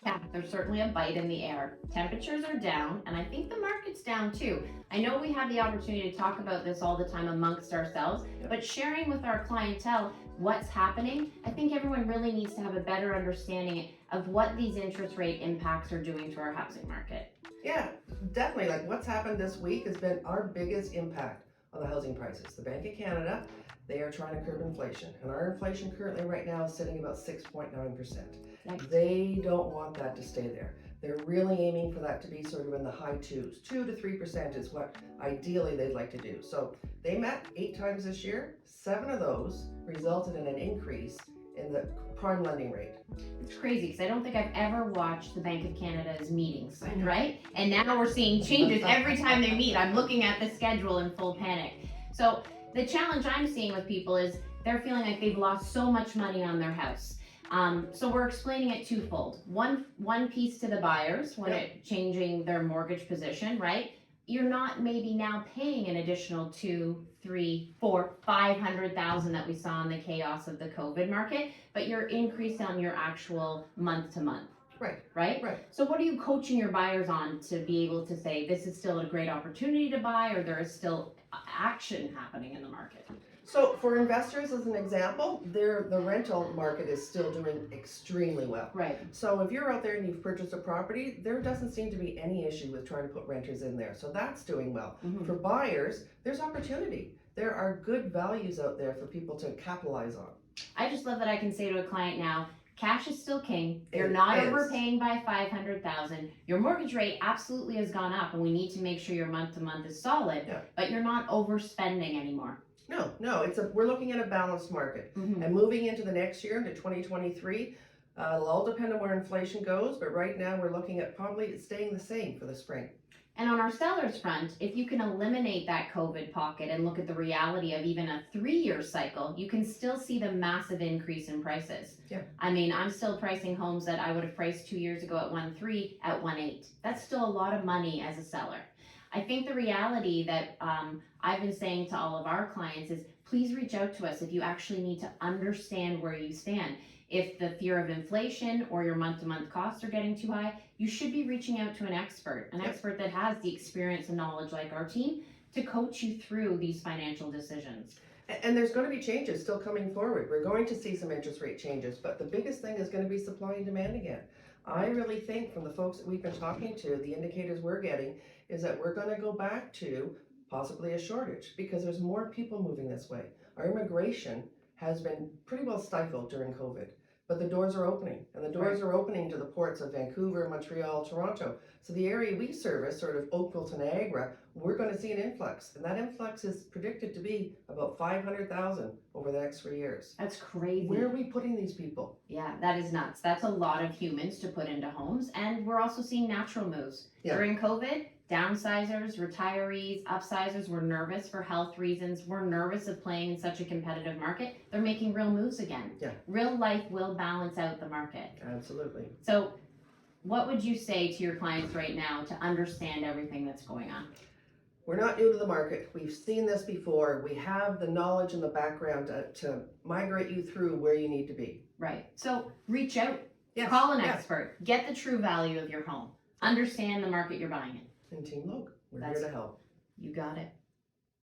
Yeah, there's certainly a bite in the air. Temperatures are down, and I think the market's down too. I know we have the opportunity to talk about this all the time amongst ourselves, but sharing with our clientele what's happening, I think everyone really needs to have a better understanding of what these interest rate impacts are doing to our housing market. Yeah, definitely. Like what's happened this week has been our biggest impact on the housing prices. The Bank of Canada, they are trying to curb inflation, and our inflation currently right now is sitting about 6.9%. Nice. They don't want that to stay there. They're really aiming for that to be sort of in the high twos. 2 to 3% is what ideally they'd like to do. So they met 8 times this year. 7 of those resulted in an increase in the prime lending rate. It's crazy because I don't think I've ever watched the Bank of Canada's meetings, right? And now we're seeing changes every time they meet. I'm looking at the schedule in full panic. So the challenge I'm seeing with people is they're feeling like they've lost so much money on their house. So we're explaining it twofold. One piece to the buyers when it changing their mortgage position, right? You're not maybe now paying an additional 2, 3, 4, 500,000 that we saw in the chaos of the COVID market, but you're increased on your actual month to month. Right? So what are you coaching your buyers on to be able to say this is still a great opportunity to buy, or there is still action happening in the market? So for investors, as an example, the rental market is still doing extremely well. Right. So if you're out there and you've purchased a property, there doesn't seem to be any issue with trying to put renters in there. So that's doing well. Mhm. For buyers, there's opportunity. There are good values out there for people to capitalize on. I just love that I can say to a client now, cash is still king. You're It not is. overpaying by 500,000. Your mortgage rate absolutely has gone up, and we need to make sure your month to month is solid. Yeah. But you're not overspending anymore. No, we're looking at a balanced market. Mhm. And moving into the next year, into 2023, it'll all depend on where inflation goes, but right now we're looking at probably staying the same for the spring. And on our sellers front, if you can eliminate that COVID pocket and look at the reality of even a 3-year cycle, you can still see the massive increase in prices. Yeah. I mean, I'm still pricing homes that I would have priced 2 years ago at 1.3 at 1.8. That's still a lot of money as a seller. I think the reality that I've been saying to all of our clients is please reach out to us if you actually need to understand where you stand. If the fear of inflation or your month-to-month costs are getting too high, you should be reaching out to an expert that has the experience and knowledge like our team to coach you through these financial decisions. And there's going to be changes still coming forward. We're going to see some interest rate changes, but the biggest thing is going to be supply and demand again. I really think from the folks that we've been talking to, the indicators we're getting is that we're going to go back to possibly a shortage because there's more people moving this way. Our immigration has been pretty well stifled during COVID, but the doors are opening, and the doors are opening to the ports of Vancouver, Montreal, Toronto. So the area we service, sort of Oakville to Niagara, we're going to see an influx, and that influx is predicted to be about 500,000 over the next 3 years. That's crazy. Where are we putting these people? Yeah, that is nuts. That's a lot of humans to put into homes, and we're also seeing natural moves. During COVID, downsizers, retirees, upsizers were nervous for health reasons. We're nervous of playing in such a competitive market. They're making real moves again. Yeah. Real life will balance out the market. Absolutely. So what would you say to your clients right now to understand everything that's going on? We're not new to the market. We've seen this before. We have the knowledge and the background to migrate you through where you need to be. Right. So reach out. Yes. Call an expert. Get the true value of your home. Understand the market you're buying in. And Team Logue, we're That's here to help. You got it.